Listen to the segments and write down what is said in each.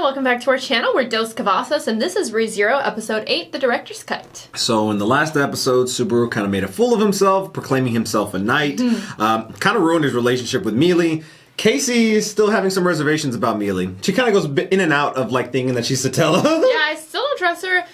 welcome back to our channel. We're Dos Cavazos, and this is ReZero, Episode 8, The Director's Cut. So in the last episode, Subaru kind of made a fool of himself, proclaiming himself a knight. Kind of ruined his relationship with Mealy. Casey is still having some reservations about Mealy. She kind of goes in and out of like thinking that she's Satella. Yeah, I still don't trust her.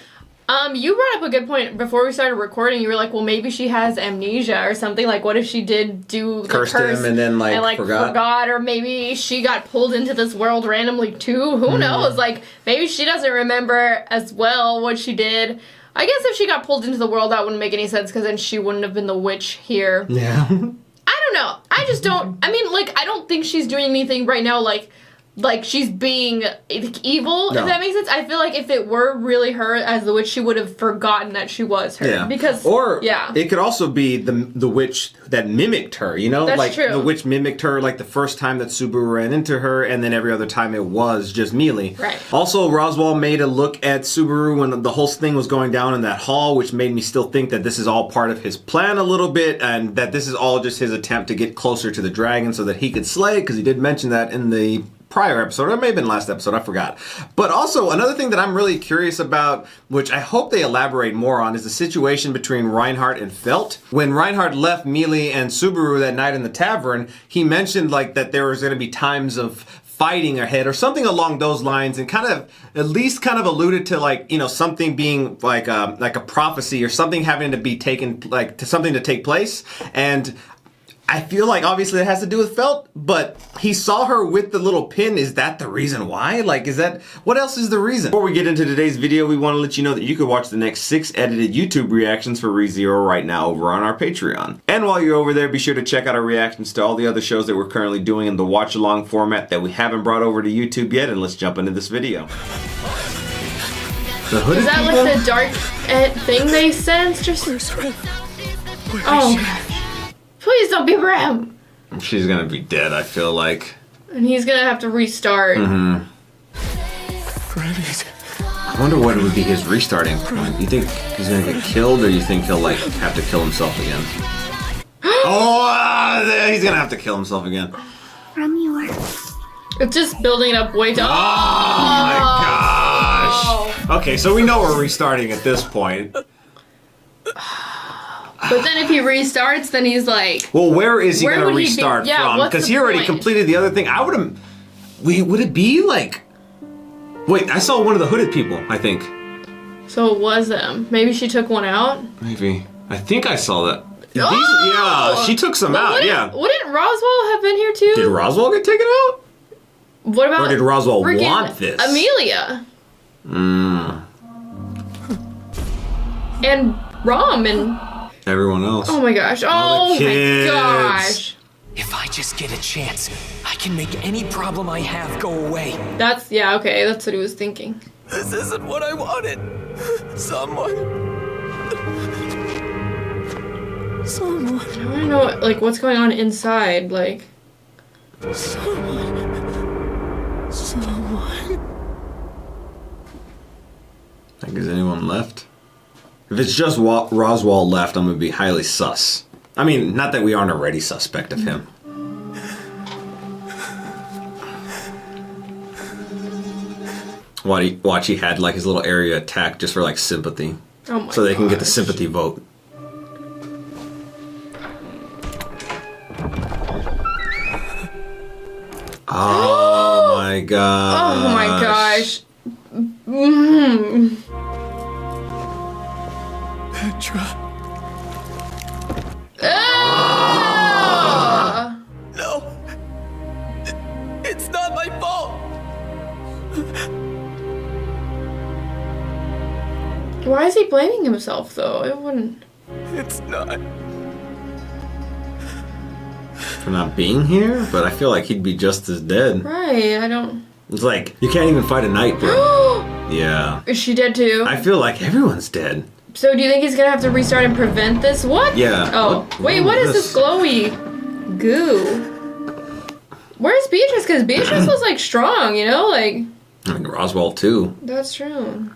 You brought up a good point before we started recording. You were like, well, maybe she has amnesia or something. Like, what if she did do the curse him and then forgot? Or maybe she got pulled into this world randomly too. Who knows? Like, maybe she doesn't remember as well what she did. I guess if she got pulled into the world, that wouldn't make any sense because then she wouldn't have been the witch here. Yeah. I don't know. I just don't. I mean, like, I don't think she's doing anything right now. Like she's being evil, No. if that makes sense. I feel like if it were really her as the witch, she would have forgotten that she was her. Yeah. Because, it could also be the witch that mimicked her, you know? That's like true. The witch mimicked her like the first time that Subaru ran into her, and then every other time it was just Mealy. Right. Also, Roswaal made a look at Subaru when the whole thing was going down in that hall, which made me still think that this is all part of his plan a little bit, and that this is all just his attempt to get closer to the dragon so that he could slay, because he did mention that in the prior episode, or it may have been last episode, I forgot. But also, another thing that I'm really curious about, which I hope they elaborate more on, is the situation between Reinhardt and Felt. When Reinhardt left Mealy and Subaru that night in the tavern, he mentioned like that there was going to be times of fighting ahead or something along those lines, and kind of at least kind of alluded to like, you know, something being like a prophecy or something having to be taken, like to something to take place. And I feel like obviously it has to do with Felt, but he saw her with the little pin. Is that the reason why? Like, is that, what else is the reason? Before we get into today's video, we want to let you know that you can watch the next 6 edited YouTube reactions for ReZero right now over on our Patreon. And while you're over there, be sure to check out our reactions to all the other shows that we're currently doing in the watch-along format that we haven't brought over to YouTube yet, and let's jump into this video. The hooded Is that people? like the dark thing they sensed or something? Oh, gosh. Please don't be Bram. She's gonna be dead, I feel like. And he's gonna have to restart. I wonder what would be his restarting point. You think he's gonna get killed, or you think he'll like have to kill himself again? He's gonna have to kill himself again. From your... It's just building it up way too. Oh my gosh! Okay, so we know we're restarting at this point. But then if he restarts, then he's like... Well, where is he Where gonna would he be- restart yeah, from? what's Because the he already point? completed the other thing. I would have... Would it be like... Wait, I saw one of the hooded people, I think. So it was them. Maybe she took one out? Maybe. I think I saw that. Oh! Yeah, she took some out, yeah. Wouldn't Roswaal have been here too? Did Roswaal get taken out? What about... Or did Roswaal freaking want this? Amelia. And Rom and... Everyone else. Oh my gosh. All the Oh my kids. gosh. If I just get a chance, I can make any problem I have go away. That's... Yeah, okay. That's what he was thinking. This isn't what I wanted. Someone. I want to know, like, what's going on inside, like... Someone. Think is anyone left? If it's just Roswaal left, I'm gonna be highly sus. I mean, not that we aren't already suspect of him. Watch, he had like his little area attack just for like sympathy. Oh my So they can get the gosh. sympathy vote. Oh my gosh. Oh my gosh. Petra. Ah! No. It's not my fault. Why is he blaming himself, though? It wouldn't... It's not. For not being here, but I feel like he'd be just as dead. Right, I don't... It's like, you can't even fight a knight, bro. Yeah. Is she dead, too? I feel like everyone's dead. So do you think he's gonna have to restart and prevent this? What? Yeah. Oh, wait, what is this glowy goo? Where's Beatrice? Because Beatrice was, like, strong, you know? Like... I mean, Roswaal, too. That's true.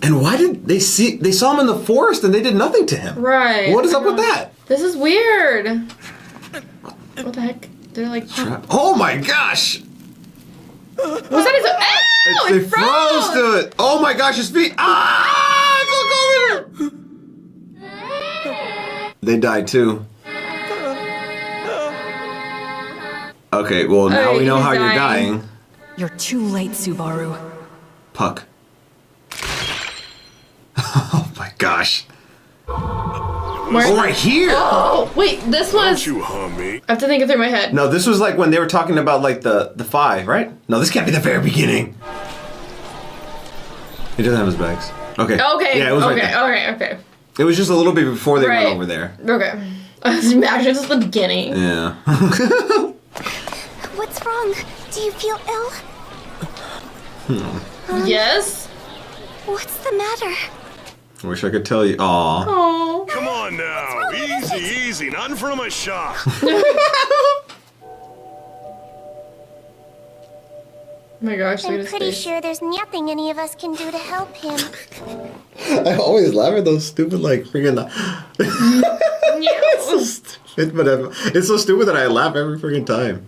And why did they see... They saw him in the forest and they did nothing to him. Right. What is up with that? This is weird. What the heck? They're like... Oh my gosh! Was that his? Ow! It froze to it. Oh my gosh, his feet. Ah! Look over there. They died too. Okay, well now we know how you're dying. You're too late, Subaru. Puck. Oh my gosh. Where? Oh, right here. Oh, wait, this was. You hummy. I have to think it through my head. No, this was like when they were talking about like the 5, right? No, this can't be the very beginning. He doesn't have his bags. Okay. Okay. Yeah, it was okay. right there. Okay. It was just a little bit before they Right. went over there. Okay. I was imagining this is the beginning. Yeah. What's wrong? Do you feel ill? Yes. What's the matter? I wish I could tell you. Aw. Oh. Come on now. Easy. Nothing from a shock. Oh my gosh, look at I'm his pretty face. sure there's nothing any of us can do to help him. I always laugh at those stupid, like, freaking. It's so stupid, but it's so stupid that I laugh every freaking time.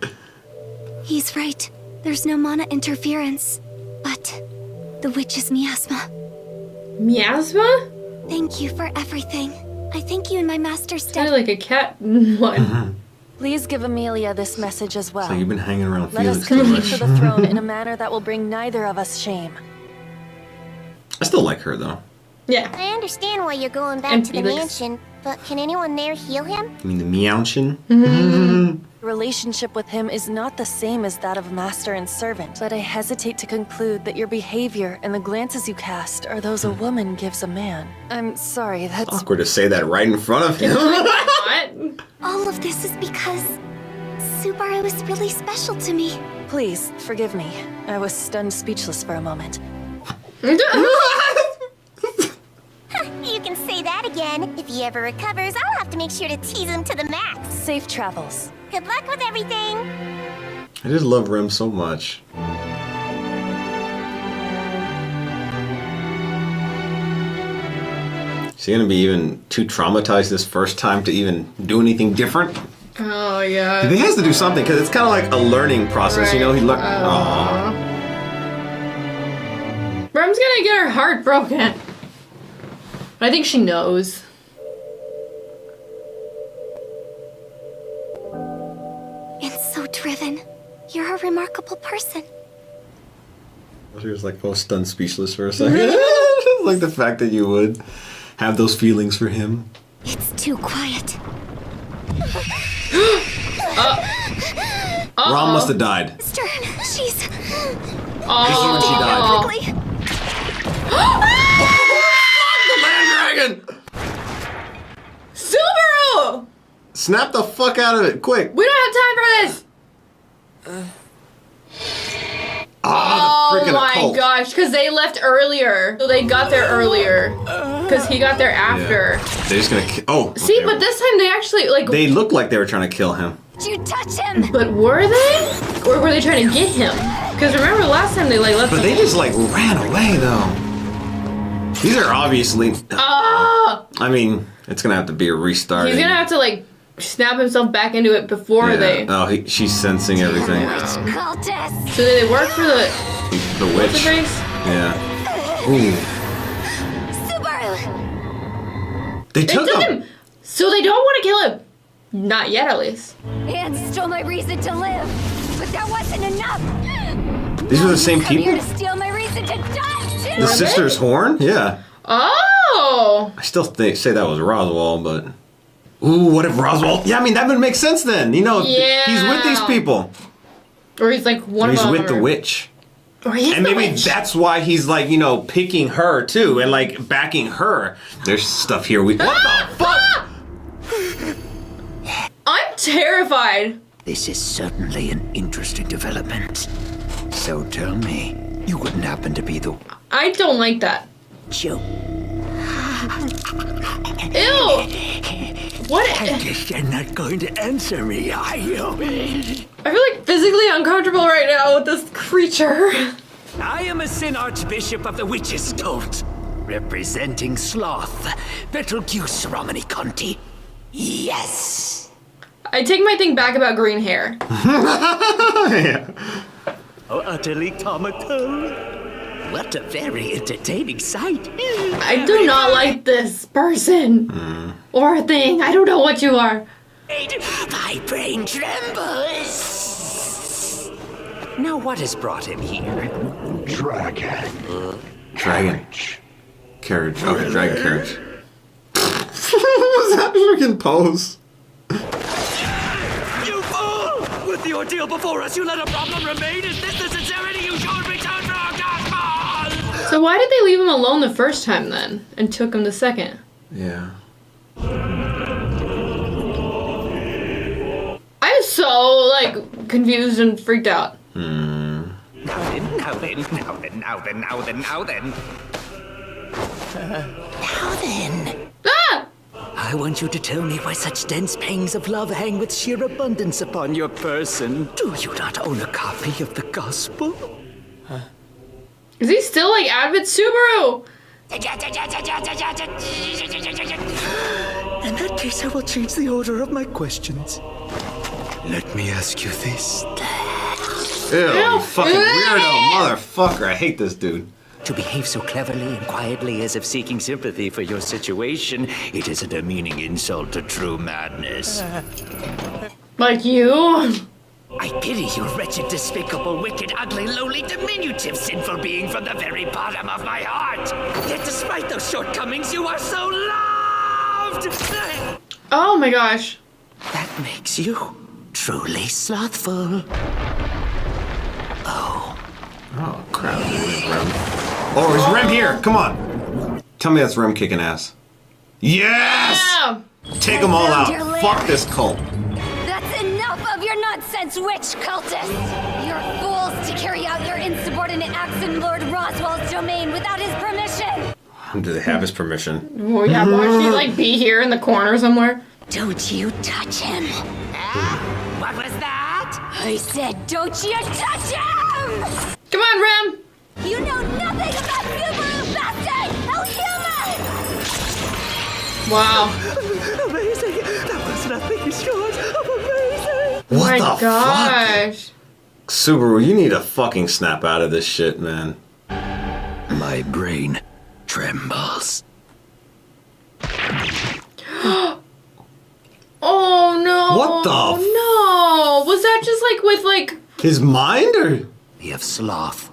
He's right. There's no mana interference. But the witch's miasma. Miasma? Thank you for everything. I thank you in my master's Sounded stead. like a cat. What? Please give Amelia this message as well. So you've been hanging around Let Felix us too compete much. for the throne in a manner that will bring neither of us shame. I still like her though. Yeah. I understand why you're going back And to the Felix. mansion, but can anyone there heal him? I mean the Meowchin. The relationship with him is not the same as that of master and servant, but I hesitate to conclude that your behavior and the glances you cast are those a woman gives a man. I'm sorry, that's Awkward to say that right in front of him. What? All of this is because Subaru is really special to me. Please, forgive me. I was stunned speechless for a moment. You can say that again. If he ever recovers, I'll have to make sure to tease him to the max. Safe travels. Good luck with everything. I just love Rem so much. Is he gonna be even too traumatized this first time to even do anything different? Oh, yeah. He has to do something because it's kind of like a learning process, you know. He learned. Aww. Rem's gonna get her heart broken. I think she knows. And so driven. You're a remarkable person. She was like, oh, stunned, speechless for a second. Like the fact that you would have those feelings for him. It's too quiet. Rom must have died. Mister, she's... Oh, She died. Quickly. The land dragon! Subaru! Snap the fuck out of it, quick! We don't have time for this! Ah, the Oh freaking my occult. gosh, because they left earlier. So they got there earlier. Because he got there after. Yeah. They're just gonna oh. See, okay. but this time they actually, like... They looked like they were trying to kill him. Did you touch him? But were they? Or were they trying to get him? Because remember last time they, like, left But him... they just like ran away though. These are obviously Ah! I mean, it's gonna have to be a restart. He's gonna have to, like, snap himself back into it before they... Oh, she's sensing everything. Cultist. So they work for the... The What's witch. the race? Yeah. Ooh. Subaru. They They took took him. him! So they don't want to kill him. Not yet, at least. And stole my reason to live. But that wasn't enough. These are the same Come here people? to steal my reason to die too. The sister's horn? Yeah. Oh! I still say that was Roswell, but ooh, what if Roswell? Yeah, I mean that would make sense then. You know, Yeah. he's with these people. Or he's like one He's of them. with the witch. Or he's And the maybe witch. that's why he's like, you know, picking her too and like backing her. There's stuff here what the fuck? I'm terrified. This is certainly an interesting development. So tell me, you wouldn't happen to be the I don't like that. joke? Ew! What? I guess you're not going to answer me, are you? I feel like physically uncomfortable right now with this creature. I am a Sin Archbishop of the Witches' Cult, representing Sloth, Betelgeuse Romani Conti. Yes! I take my thing back about green hair. Yeah. Oh, utterly comical. What a very entertaining sight. I do not like this person. Or thing. I don't know what you are. My brain trembles. Now, what has brought him here? Dragon. Dragon. Carriage. Okay, dragon carriage. What was that freaking pose? You fool! With the ordeal before us, you let a problem remain? Is this the sincerity you showed return for our gospel? So why did they leave him alone the first time then? And took him the second? Yeah. I'm so, like, confused and freaked out. Now then. Now then. Ah! I want you to tell me why such dense pangs of love hang with sheer abundance upon your person. Do you not own a copy of the gospel? Is he still, like, avid Subaru? In that case, I will change the order of my questions. Let me ask you this. Ew, you fucking weirdo motherfucker. I hate this dude. To behave so cleverly and quietly as if seeking sympathy for your situation, it is a demeaning insult to true madness. Like you? I pity you, wretched, despicable, wicked, ugly, lowly, diminutive, sinful being from the very bottom of my heart. Yet despite those shortcomings, you are so loved! Oh my gosh. That makes you truly slothful. Oh, crap. Oh, is Rem here? Come on. Tell me that's Rem kicking ass. Yes! Yeah. Take them all out. Fuck this cult. That's enough of your nonsense, witch cultists! You're fools to carry out your insubordinate acts in Lord Roswell's domain without his permission! Do they have his permission? Oh yeah, why should he, like, be here in the corner somewhere? Don't you touch him! What was that? I said, don't you touch him! Come on, Rem! You know nothing about Subaru Bastard! I'll kill him! Wow. Amazing! That was nothing short of amazing! What My the gosh. fuck? Subaru, you need to fucking snap out of this shit, man. My brain trembles. Oh no. What the f- No. Was that just like with like... His mind, or? Of sloth,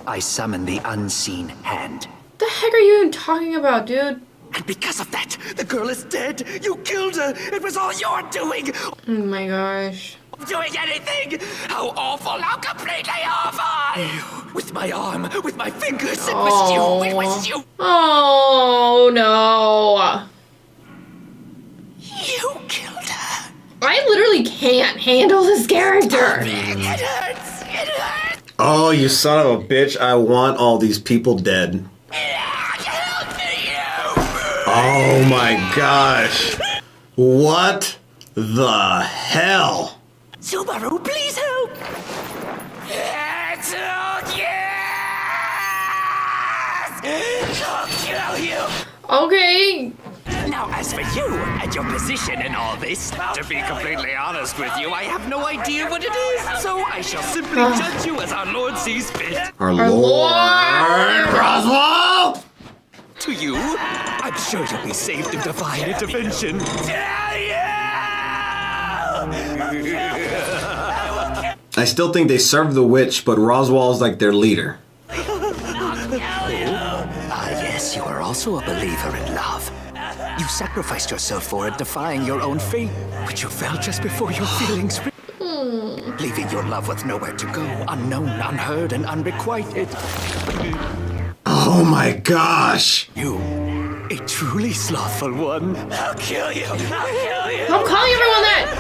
I summon the unseen hand. The heck are you even talking about, dude? And because of that, the girl is dead! You killed her! It was all your doing! Oh my gosh. Doing anything! How awful! How completely awful! With my arm, with my fingers, it was you! It was you! Oh no. You killed her! I literally can't handle this character. It hurts! It hurts! Oh, you son of a bitch. I want all these people dead. Help me! Oh my gosh. What the hell? Subaru, please help! It's I'll kill you! Okay. Now, as for you and your position in all this, to be completely honest with you, I have no idea what it is. So I shall simply judge you as our Lord sees fit. Our Lord. Lord Roswell! To you, I'm sure you'll be saved in divine intervention. I still think they serve the witch, but Roswell's like their leader. Ah, yes, you are also a believer in love. You sacrificed yourself for it, defying your own fate, but you fell just before your feelings, leaving your love with nowhere to go, unknown, unheard, and unrequited. Oh my gosh! You, a truly slothful one. I'll kill you! I'll kill you! I'm calling everyone that.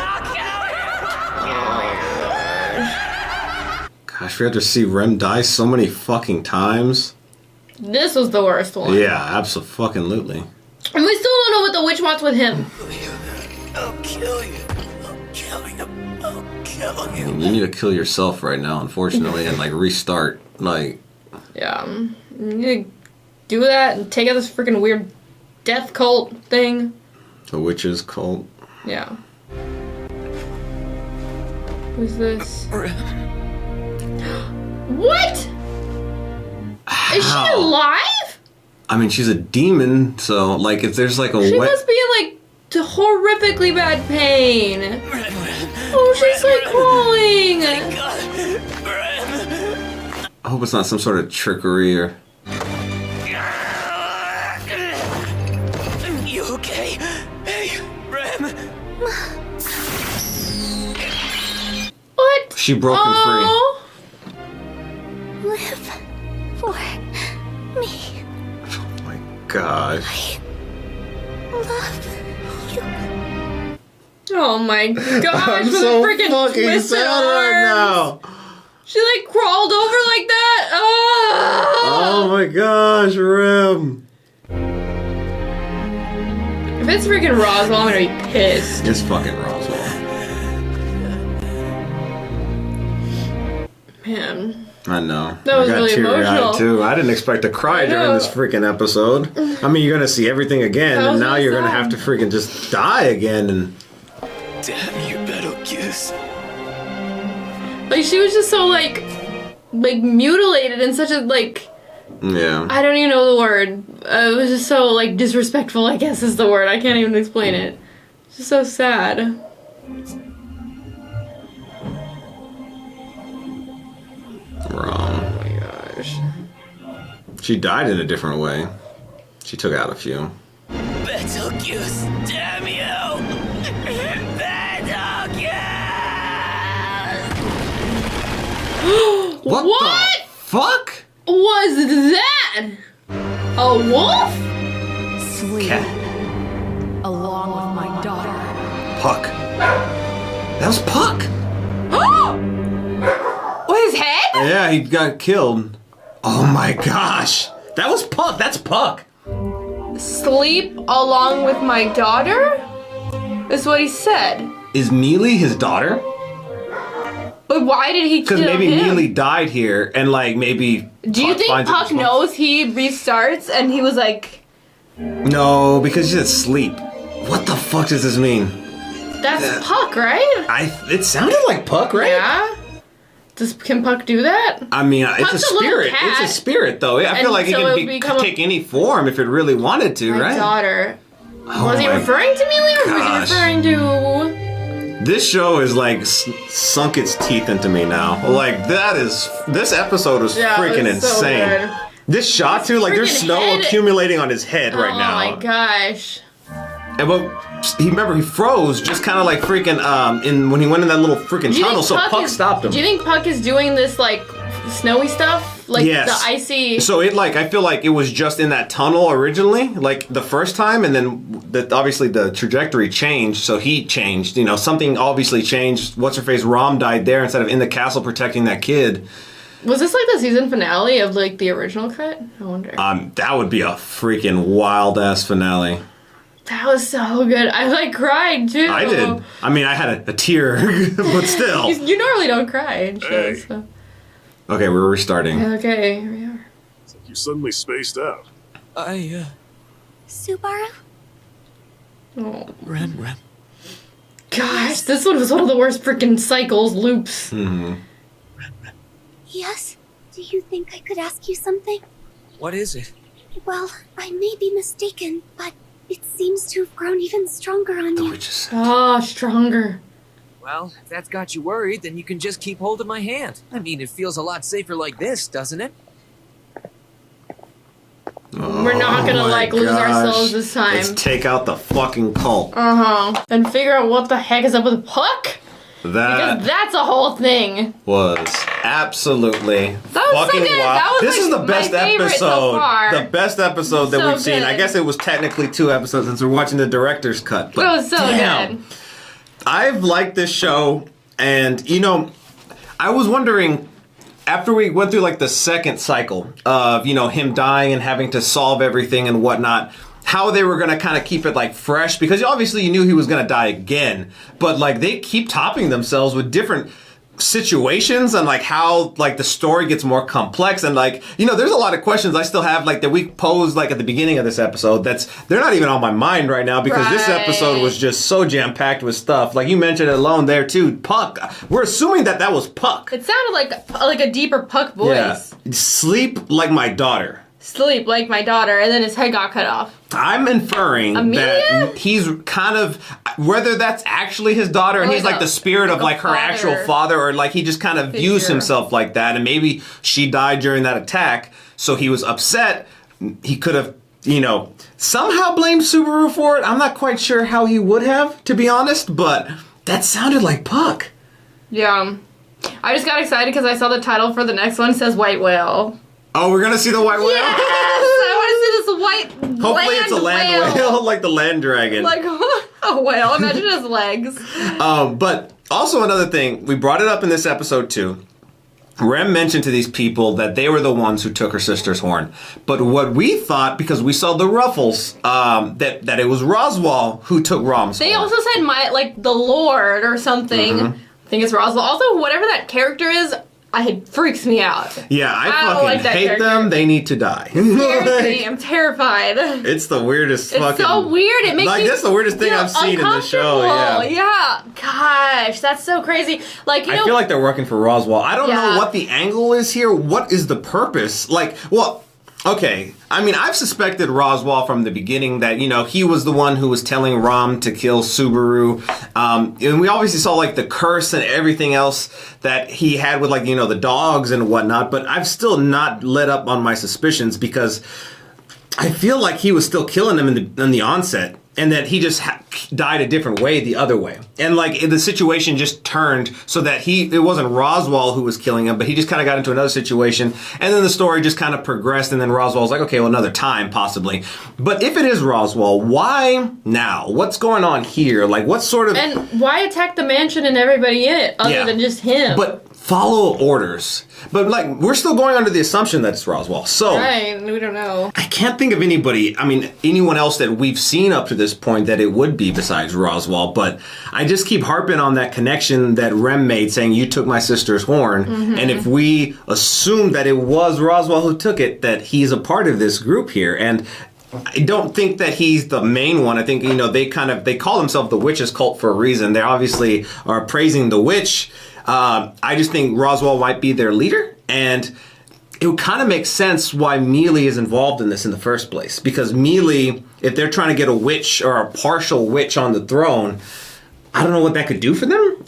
Gosh, we have to see Rem die so many fucking times. This was the worst one. Yeah, absolutely. And we still don't know what the witch wants with him. I'll kill you! I'll kill you! I'll kill you! You need to kill yourself right now, unfortunately, and like restart. Like, Yeah. You need to do that and take out this freaking weird death cult thing. the witch's cult. Yeah. Who's this? What? Is she alive? I mean, she's a demon, so like if there's like a She wet... must be in like horrifically bad pain. Oh, she's like crawling. I hope it's not some sort of trickery or... You okay? Hey, Rem. What? She broke him free. Live for me. Oh my gosh. Love you. Oh my gosh, I'm with so a freaking fucking twisted sad arms. right now. She like crawled over like that. Oh my gosh, Rem. If it's freaking Roswell, I'm gonna be pissed. It's fucking Roswell. Man. I know. That was I got really teary-eyed emotional. too. I didn't expect to cry during know. this freaking episode. I mean, you're gonna see everything again, That and was now really you're gonna sad. have to freaking just die again. And Damn you, Betelgeuse. Like she was just so like mutilated in such a like yeah, I don't even know the word. It was just so like disrespectful, I guess is the word. I can't even explain it. It's just so sad. wrong. Oh my gosh. She died in a different way. She took out a few. Betelgeuse, damn you! Betelgeuse! What the fuck? Was that? A wolf? Sleep along with my daughter. Puck. That was Puck. With his head? Yeah, he got killed. Oh my gosh. That was Puck. That's Puck. Sleep along with my daughter? Is what he said. Is Neely his daughter? But why did he kill Because maybe him? Neely died here, and like maybe. Do you think finds it Puck responsible. knows he restarts and he was like, No, because he said sleep. What the fuck does this mean? that's Puck, right? It sounded like Puck, right? Yeah. Can Puck do that? I mean, it's a Puck's a little spirit. cat. It's a spirit, though. I feel And like it so can it would become take any form if it really wanted to, My right? daughter. Oh Was he my referring to Neely or was he gosh. referring to... This show is like sunk its teeth into me now. Like this episode was Yeah, freaking it was so insane. good. This shot too, like there's freaking snow head- accumulating on his head right now. Oh my gosh. And but he froze just kind of like freaking when he went in that little freaking Do you tunnel. think So Puck stopped him. Do you think Puck is doing this like snowy stuff? Like Yes. the icy... So I feel like it was just in that tunnel originally, like the first time, and then obviously the trajectory changed, so he changed. You know, something obviously changed. What's her face? Rom died there instead of in the castle protecting that kid. Was this like the season finale of like the original cut? I wonder. That would be a freaking wild ass finale. That was so good. I like cried too. I did. I mean, I had a tear, but still. You normally don't cry in shows. Hey. So. Okay, we're restarting. Okay, here we are. You suddenly spaced out. Subaru? Oh Rem. gosh, this one was one of the worst freaking cycles, loops. Yes? Do you think I could ask you something? What is it? Well, I may be mistaken, but it seems to have grown even stronger on you. Witches. Oh, stronger. Well, if that's got you worried, then you can just keep holding my hand. I mean, it feels a lot safer like this, doesn't it? We're not gonna Oh my lose gosh. ourselves this time. Let's take out the fucking cult. And figure out what the heck is up with Puck. That Because that's a whole thing. was absolutely That was so fucking good. wild. That was, This like, is the my best favorite so episode. far. The best episode that So we've seen. I good. guess it was technically 2 episodes since we're watching the director's cut. But It was so damn, good. I've liked this show, and I was wondering after we went through like the second cycle of him dying and having to solve everything and whatnot, how they were gonna kind of keep it like fresh, because obviously you knew he was gonna die again, but like they keep topping themselves with different situations and like how like the story gets more complex and like, you know, there's a lot of questions I still have like that we posed like at the beginning of this episode they're not even on my mind right now because this episode was just so jam-packed with stuff. Like you mentioned it alone there too, Puck. We're assuming that was Puck. It sounded like a deeper Puck voice. Yeah. Sleep like my daughter. Sleep like my daughter, and then his head got cut off. I'm inferring that he's kind of, whether that's actually his daughter and he's like the spirit of like her actual father, or like he just kind of views himself like that, and maybe she died during that attack, so he was upset. He could have, you know, somehow blamed Subaru for it. I'm not quite sure how he would have, to be honest, but that sounded like Puck. Yeah. I just got excited because I saw the title for the next one says White Whale. Oh, we're gonna see the white whale? Yes! I want to see this white Hopefully it's a land whale, like the land dragon. Like a whale. Imagine his legs. But also another thing, we brought it up in this episode too. Rem mentioned to these people that they were the ones who took her sister's horn. But what we thought, because we saw the ruffles, that it was Roswaal who took Rom's horn. They also said the Lord or something. I think it's Roswaal. Also, whatever that character is, it freaks me out. Yeah, I fucking like hate character. them. They need to die. Seriously, I'm terrified. It's the weirdest It's fucking... so weird. It makes me that's the weirdest thing I've seen in the show. Yeah. Gosh, that's so crazy. Like, I feel like they're working for Roswaal. I don't know what the angle is here. What is the purpose? Like, well... Okay, I mean, I've suspected Roswaal from the beginning that, you know, he was the one who was telling Rom to kill Subaru. And we obviously saw, like, the curse and everything else that he had with, like, you know, the dogs and whatnot. But I've still not let up on my suspicions because I feel like he was still killing them in the onset. And that he just died a different way the other way. And like the situation just turned so that it wasn't Roswaal who was killing him, but he just kind of got into another situation. And then the story just kind of progressed. And then Roswaal was like, okay, well, another time possibly. But if it is Roswaal, why now? What's going on here? Like what sort of... And why attack the mansion and everybody in it other than just him? But follow orders. But like, we're still going under the assumption that it's Roswaal. So... Right, we don't know. I can't think of anyone else that we've seen up to this point that it would be besides Roswaal, but I just keep harping on that connection that Rem made saying you took my sister's horn, and if we assume that it was Roswaal who took it, that he's a part of this group here, and I don't think that he's the main one. I think, you know, they call themselves the Witches Cult for a reason. They obviously are praising the witch. I just think Roswaal might be their leader, and it would kind of make sense why Mealy is involved in this in the first place. Because Mealy, if they're trying to get a witch or a partial witch on the throne, I don't know what that could do for them.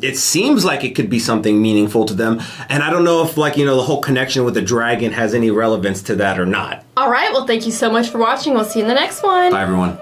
It seems like it could be something meaningful to them. And I don't know if, like, you know, the whole connection with the dragon has any relevance to that or not. All right, well, thank you so much for watching. We'll see you in the next one. Bye, everyone.